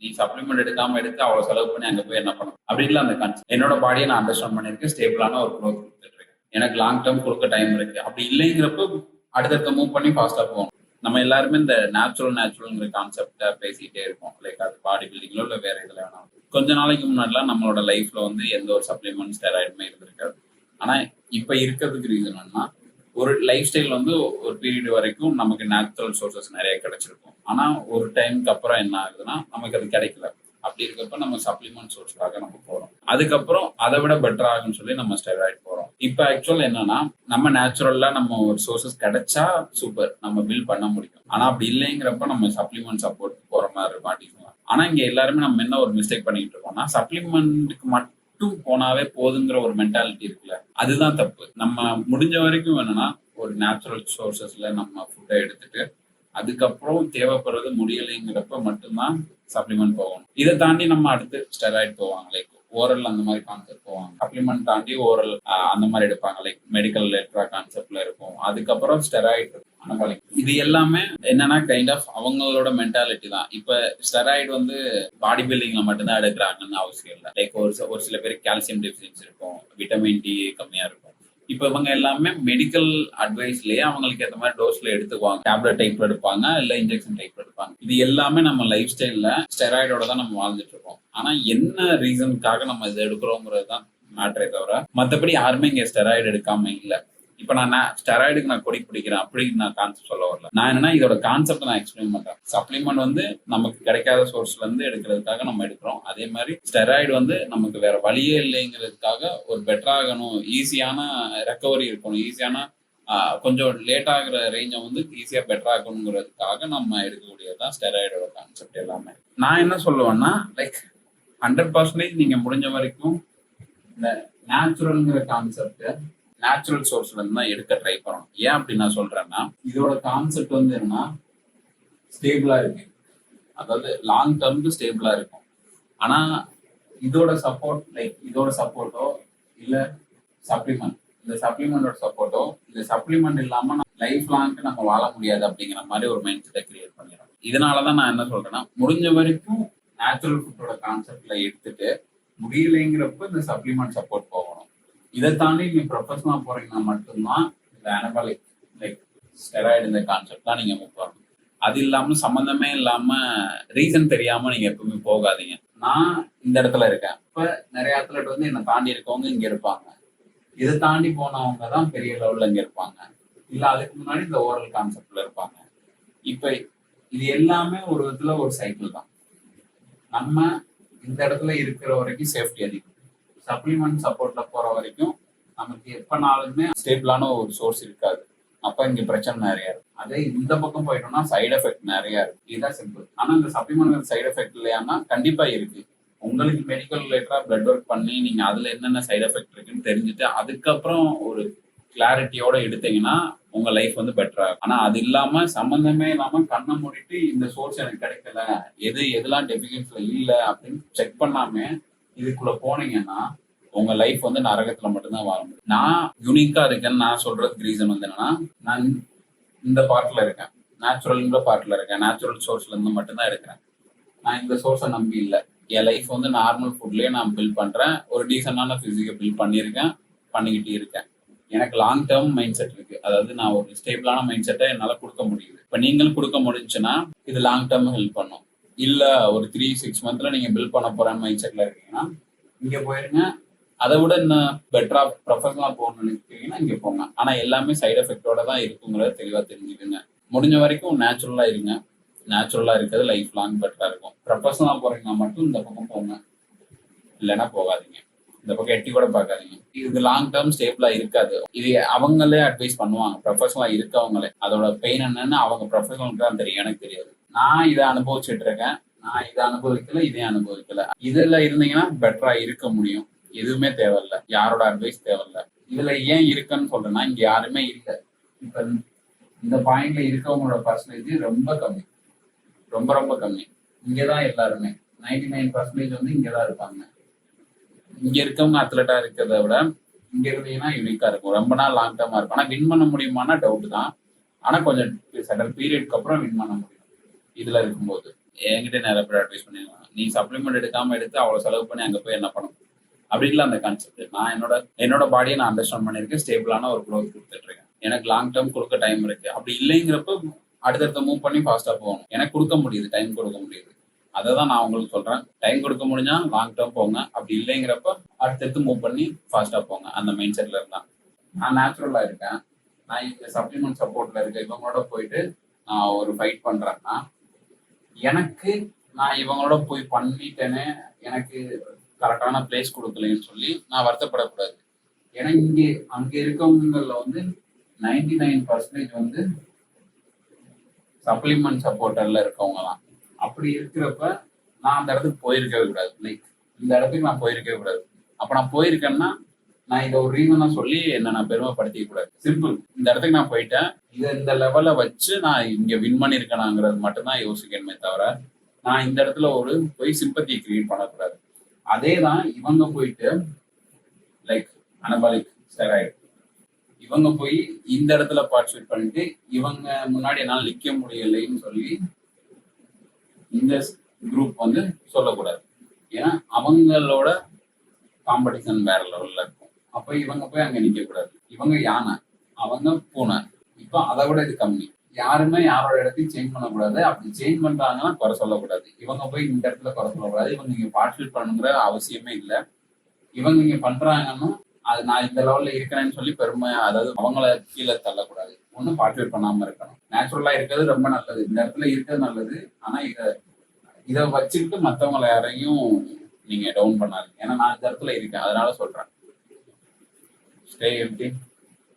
நீ சப்ளிமெண்ட் எடுக்காம எடுத்து அவ்வளவு செலவு பண்ணி அங்க போய் என்ன பண்ணும் அப்படின்லாம் அந்த கான்செப்ட். என்னோட பாடியை நான் அண்டர்ஸ்டாண்ட் பண்ணிருக்கேன். ஸ்டேபிளான ஒரு க்ரோத் கொடுத்துட்டு இருக்கேன். எனக்கு லாங் டேர்ம் கொடுக்க டைம் இருக்கு. அப்படி இல்லைங்கிறப்ப அடுத்தடுத்த மூவ் பண்ணி ஃபாஸ்டா போகணும். நம்ம எல்லாருமே இந்த நேச்சுரல்ங்கிற கான்செப்டை பேசிட்டே இருக்கோம். லைக் அது பாடி பில்டிங்லோ இல்லை வேற இதுல வேணாலும். கொஞ்ச நாளைக்கு முன்னாடிலாம் நம்மளோட லைஃப்ல வந்து எந்த ஒரு சப்ளிமெண்ட் ஸ்டெராய்டுமே இருந்திருக்காது. ஆனா இப்ப இருக்கிறதுக்கு ரீசன் என்னன்னா, ஒரு லைஃப் ஸ்டைல் வந்து ஒரு பீரியட் வரைக்கும் நமக்கு நேச்சுரல் சோர்சஸ் நிறைய கிடைச்சிருக்கும். ஆனா ஒரு டைமுக்கு அப்புறம் என்ன ஆகுதுன்னா நமக்கு அது கிடைக்கல. அப்படி இருக்கப்ப நம்ம சப்ளிமெண்ட் சோர்ஸ்க்காக நம்ம போறோம். அதுக்கப்புறம் அதை விட பெட்டர் ஆகும்னு சொல்லி நம்ம ஸ்டெராய்டு போறோம். இப்ப ஆக்சுவல் என்னன்னா, நம்ம நேச்சுரலா நம்ம ஒரு சோர்சஸ் கிடைச்சா சூப்பர், நம்ம பில் பண்ண முடியும். ஆனா அப்படி இல்லைங்கிறப்ப நம்ம சப்ளிமெண்ட் சப்போர்ட் போற மாதிரி மாட்டிக்கலாம். ஆனா இங்க எல்லாருமே நம்ம என்ன ஒரு மிஸ்டேக் பண்ணிட்டு இருக்கோம்னா, சப்ளிமெண்ட்டுக்கு மட்டும் போனாவே போதுங்கிற ஒரு மென்டாலிட்டி இருக்குல்ல, அதுதான் தப்பு. நம்ம முடிஞ்ச வரைக்கும் என்னன்னா ஒரு நேச்சுரல் சோர்சஸ்ல நம்ம ஃபுட்டை எடுத்துட்டு அதுக்கப்புறம் தேவைப்படுறது முடியலைங்கிறப்ப மட்டும்தான் சப்ளிமெண்ட் போகணும். இதை தாண்டி நம்ம அடுத்து ஸ்டெராய்டு போவாங்க. லைக் ஓரல் அந்த மாதிரி கான்செப்ட் போவாங்க. சப்ளிமெண்ட் தாண்டி ஓரல் அந்த மாதிரி எடுப்பாங்க. லைக் மெடிக்கல் லெட்டரா கான்செப்ட்ல இருக்கும். அதுக்கப்புறம் ஸ்டெராய்டு. இது எல்லாமே என்னன்னா கைண்ட் ஆஃப் அவங்களோட மென்டாலிட்டி தான். இப்ப ஸ்டெராய்டு வந்து பாடி பில்டிங்ல மட்டும்தான் எடுக்கிறாங்கன்னு அவசியம் இல்லை. லைக் ஒரு சில பேருக்கு கால்சியம் டெஃபிஷியன்சி இருக்கும், விட்டமின் டி கம்மியா இருக்கும். இப்ப இவங்க எல்லாமே மெடிக்கல் அட்வைஸ்லயே அவங்களுக்கு ஏற்ற மாதிரி டோஸ்ல எடுத்துக்குவாங்க. டேப்லெட் டைப்ல எடுப்பாங்க, இல்ல இன்ஜெக்ஷன் டைப்ல எடுப்பாங்க. இது எல்லாமே நம்ம லைஃப் ஸ்டைல்ல ஸ்டெராய்டோட தான் நம்ம வாழ்ந்துட்டு இருக்கோம். ஆனா என்ன ரீசனுக்காக நம்ம இதை எடுக்கிறோங்கிறது தான் மேட்டரே தவிர மற்றபடி யாருமே இங்க ஸ்டெராய்டு எடுக்காம இல்லை. இப்ப நான் ஸ்டெராய்டுக்கு நான் கொடி பிடிக்கிறேன் அப்படின்னு நான் கான்செப்ட் சொல்ல வரல. நான் என்னன்னா இதோட கான்செப்ட் நான் எக்ஸ்பிளைன் பண்றேன். சப்ளிமெண்ட் வந்து நமக்கு கிடைக்காத சோர்ஸ்ல இருந்து எடுக்கிறதுக்காக நம்ம எடுக்கிறோம். அதே மாதிரி ஸ்டெராய்டு வந்து நமக்கு வேற வழியே இல்லைங்கிறதுக்காக ஒரு பெட்டர் ஆகணும், ஈஸியான ரெக்கவரி இருக்கணும், ஈஸியான கொஞ்சம் லேட் ஆகுற ரேஞ்சை வந்து ஈஸியா பெட்டர் ஆகணுங்கிறதுக்காக நம்ம எடுக்கக்கூடியதுதான் ஸ்டெராய்டோட கான்செப்ட் எல்லாமே. நான் என்ன சொல்லுவேன்னா, லைக் 100% நீங்க முடிஞ்ச வரைக்கும் இந்த நேச்சுரல்ங்கிற கான்செப்ட் நேச்சுரல் சோர்ஸ்ல இருந்து தான் எடுக்க ட்ரை பண்ணணும். ஏன் அப்படி நான் சொல்றேன்னா, இதோட கான்செப்ட் வந்து என்னன்னா ஸ்டேபிளா இருக்கு. அதாவது லாங் டேர்முக்கு ஸ்டேபிளா இருக்கும். ஆனா இதோட சப்போர்ட்டோ இல்ல சப்ளிமெண்ட், இந்த சப்ளிமெண்டோட சப்போர்ட்டோ, இந்த சப்ளிமெண்ட் இல்லாம லைஃப் லாங்க்கு நம்ம வாழ முடியாது அப்படிங்கிற மாதிரி ஒரு மைண்ட் செட்டை கிரியேட் பண்ணிடுறோம். இதனாலதான் நான் என்ன சொல்றேன்னா, முடிஞ்ச வரைக்கும் நேச்சுரல் ஃபுட்டோட கான்செப்ட்ல எடுத்துட்டு முடியலைங்கிறப்ப இந்த சப்ளிமெண்ட் சப்போர்ட் போகணும். இதை தாண்டி நீங்க ப்ரொஃபஷனலா போறீங்கன்னா மட்டும்தான் இந்த அனபாலிக் லைக் ஸ்டெராய்டு இந்த கான்செப்ட் தான் நீங்க மூவ் பண்ணணும். அது இல்லாம சம்மந்தமே இல்லாம ரீசன் தெரியாம நீங்க எப்பவுமே போகாதீங்க. நான் இந்த இடத்துல இருக்கேன். இப்ப நிறைய அத்லெட் வந்து என்னை தாண்டி இருக்கவங்க இங்க இருப்பாங்க. இதை தாண்டி போனவங்க தான் பெரிய லெவல்ல இங்க இருப்பாங்க. இல்ல அதுக்கு முன்னாடி இந்த ஓரல் கான்செப்ட்ல இருப்பாங்க. இப்ப இது எல்லாமே ஒரு விதத்துல ஒரு சைக்கிள் தான். நம்ம இந்த இடத்துல இருக்கிற வரைக்கும் சேஃப்டி அதிகம். சப்ளிமெண்ட் சப்போர்ட்ல போற வரைக்கும் நமக்கு எப்பனாலுமே ஸ்டேபிளான ஒரு சோர்ஸ் இருக்காது. அப்ப இங்க பிரச்சனை நிறைய இருக்கு. அதே இந்த பக்கம் போயிட்டோம்னா சைடு எஃபெக்ட் நிறைய இருக்கு. இதுதான் சிம்பிள். ஆனா இந்த சப்ளிமெண்ட் சைடு எஃபெக்ட் இல்லையானா கண்டிப்பா இருக்கு. உங்களுக்கு மெடிக்கல் ரிலேட்டடா பிளட் ஒர்க் பண்ணி நீங்க அதுல என்னென்ன சைடு எஃபெக்ட் இருக்குன்னு தெரிஞ்சுட்டு அதுக்கப்புறம் ஒரு கிளாரிட்டியோட எடுத்தீங்கன்னா உங்க லைஃப் வந்து பெட்டரா இருக்கும். ஆனா அது இல்லாம சம்பந்தமே இல்லாம கண்ணை மூடிட்டு இந்த சோர்ஸ் எனக்கு கிடைக்கல, எதெல்லாம் டெஃபிஷியன்சில இல்ல அப்படின்னு செக் பண்ணாம இதுக்குள்ள போனீங்கன்னா உங்க லைஃப் வந்து நரகத்துல மட்டும்தான் வாழ முடியும். நான் யூனிக்கா இருக்கேன்னு நான் சொல்றதுக்கு ரீசன் வந்து என்னன்னா, நான் இந்த பார்ட்ல இருக்கேன், நேச்சுரல்ங்கிற பார்ட்ல இருக்கேன், நேச்சுரல் சோர்ஸ்ல இருந்து மட்டும்தான் எடுக்கிறேன். நான் இந்த சோர்ஸை நம்பி இல்லை. என் லைஃப் வந்து நார்மல் ஃபுட்லயே நான் பில்ட் பண்றேன். ஒரு டீசென்டான பிசிக்கை பில்ட் பண்ணியிருக்கேன், பண்ணிக்கிட்டு இருக்கேன். எனக்கு லாங் டேர்ம் மைண்ட் செட் இருக்கு. அதாவது நான் ஒரு ஸ்டேபிளான மைண்ட் செட்டை என்னால கொடுக்க முடியுது. இப்ப நீங்களும் கொடுக்க முடிஞ்சுன்னா இது லாங் டேர்ம் ஹெல்ப் பண்ணும். இல்ல ஒரு 3-6 மந்த்ல நீங்க பில்ட் பண்ண போற மைண்ட் செட்ல இருக்கீங்கன்னா இங்க போயிருங்க. அதை விட இன்னும் பெட்டரா ப்ரொஃபஷனலா போகணும்னு நினைக்கிறீங்கன்னா இங்க போங்க. ஆனா எல்லாமே சைடு எஃபெக்டோட தான் இருக்குங்கிறத தெளிவா தெரிஞ்சுக்கோங்க. முடிஞ்ச வரைக்கும் நேச்சுரலா இருங்க. நேச்சுரலா இருக்கிறது லைஃப் லாங் பெட்டரா இருக்கும். ப்ரொஃபஷனலா போறீங்கன்னா மட்டும் இந்த பக்கம் போங்க, இல்லைன்னா போகாதீங்க. இந்த பக்கம் எட்டி கூட பார்க்காதீங்க. இது லாங் டேர்ம் ஸ்டேபிளா இருக்காது. இது அவங்களே அட்வைஸ் பண்ணுவாங்க, ப்ரொஃபஷனலா இருக்கவங்களே. அதோட பெயின் என்னன்னு அவங்க ப்ரொஃபஷனலுக்கு தான் தெரியும், எனக்கு தெரியாது. நான் இதை அனுபவிச்சுட்டு இருக்கேன். நான் இதை அனுபவிக்கல, இதே அனுபவிக்கல. இதுல இருந்தீங்கன்னா பெட்டரா இருக்க முடியும். எதுவுமே தேவையில்லை, யாரோட அட்வைஸ் தேவையில்லை. இதுல ஏன் இருக்குன்னு சொல்றேன்னா, இங்க யாருமே இல்லை. இப்ப இந்த பாயிண்ட்ல இருக்கவங்களோட பர்சன்டேஜ் ரொம்ப கம்மி, ரொம்ப ரொம்ப கம்மி. இங்கதான் எல்லாருமே 99% வந்து இங்கதான் இருப்பாங்க. இங்க இருக்கவங்க அத்லெட்டா இருக்கிறத விட இங்க இருந்தீங்கன்னா யூனிக்கா இருக்கும். ரொம்ப நாள் லாங் டேர்மா இருக்கும். ஆனா வின் பண்ண முடியுமானா டவுட் தான். ஆனா கொஞ்சம் சடன் பீரியட்க்கு அப்புறம் வின் பண்ண முடியும் இதுல இருக்கும்போது. என்கிட்ட நிறைய பேர் அட்வைஸ் பண்ணிருக்காங்க, நீ சப்ளிமெண்ட் எடுத்து அவ்வளவு செலவு பண்ணி அங்க போய் என்ன பண்ணணும் அப்படின்லாம் அந்த கான்செப்ட். நான் என்னோட பாடியை நான் அண்டர்ஸ்டாண்ட் பண்ணியிருக்கேன், ஸ்டேபிளான ஒரு க்ரோத் கொடுத்துட்டு இருக்கேன். எனக்கு லாங் டேர்ம் கொடுக்க டைம் இருக்கு. அப்படி இல்லைங்கிறப்ப அடுத்தடுத்த மூவ் பண்ணி ஃபாஸ்டா போகணும். எனக்கு கொடுக்க முடியுது, டைம் கொடுக்க முடியுது. அதை தான் நான் உங்களுக்கு சொல்றேன். டைம் கொடுக்க முடிஞ்சா லாங் டேர்ம் போங்க, அப்படி இல்லைங்கிறப்ப அடுத்தடுத்து மூவ் பண்ணி ஃபாஸ்டா போங்க. அந்த மைண்ட் செட்ல இருந்தான் நான் நேச்சுரலா இருக்கேன். நான் இந்த சப்ளிமெண்ட் சப்போர்ட்ல இருக்க இவங்களோட போயிட்டு நான் ஒரு ஃபைட் பண்றேன்னா, எனக்கு நான் இவங்களோட போய் பண்ணிட்டேனே, எனக்கு கரெக்டான பிளேஸ் கொடுக்கலன்னு சொல்லி நான் வருத்தப்படக்கூடாது. ஏன்னா அங்க இருக்கவங்கள வந்து 99% வந்து சப்ளிமெண்ட் சப்போர்ட்டர்ல இருக்கவங்க தான். அப்படி இருக்கிறப்ப நான் அந்த இடத்துக்கு போயிருக்கவே கூடாது. லைக் இந்த இடத்துக்கு நான் போயிருக்கவே கூடாது. அப்ப நான் போயிருக்கேன்னா நான் இதை ஒரு ரீசனா சொல்லி என்ன நான் பெருமைப்படுத்திக்க கூடாது. சிம்பிள். இந்த இடத்துக்கு நான் போயிட்டேன், இதை இந்த லெவல்ல வச்சு நான் இங்க வின் பண்ணிருக்கேனாங்கிறது மட்டும்தான் யோசிக்கணுமே தவிர நான் இந்த இடத்துல ஒரு போய் சிம்பத்தியை கிரியேட் பண்ணக்கூடாது. அதே தான் இவங்க போயிட்டு லைக் அனபாலிக் ஸ்டெராய்டு இவங்க போய் இந்த இடத்துல பார்ட்டிசிபேட் பண்ணிட்டு இவங்க முன்னாடி என்னால் நிக்க முடியலைன்னு சொல்லி இந்த குரூப் வந்து சொல்லக்கூடாது. ஏன்னா அவங்களோட காம்படிஷன் வேற லெவல்ல இருக்கும். அப்ப இவங்க போய் அங்க நிக்க கூடாது. இவங்க யானை, அவங்க பூனை. இப்ப அதை விட இது கம்மி. யாருமே யாரோட இடத்தையும் சேஞ்ச் பண்ணக்கூடாது. அப்படி சேஞ்ச் பண்றாங்கன்னா குறை சொல்லக்கூடாது. இவங்க போய் இந்த இடத்துல குறை சொல்லக்கூடாது. இவங்க இங்க பார்ட்டிசிபேட் பண்ணுங்கிற அவசியமே இல்லை. இவங்க இங்க பண்றாங்கன்னா அது நான் இந்த லெவல்ல இருக்கிறேன்னு சொல்லி பெருமை, அதாவது அவங்கள கீழே தள்ளக்கூடாது. ஒன்னும் பார்ட்டிசிபேட் பண்ணாம இருக்கணும். நேச்சுரலா இருக்கிறது ரொம்ப நல்லது. இந்த இடத்துல இருக்கிறது நல்லது. ஆனா இதை வச்சுக்கிட்டு மற்றவங்களை யாரையும் நீங்க டவுன் பண்ணாது. ஏன்னா நான் இந்த இடத்துல இருக்கேன், அதனால சொல்றேன். Stay empty.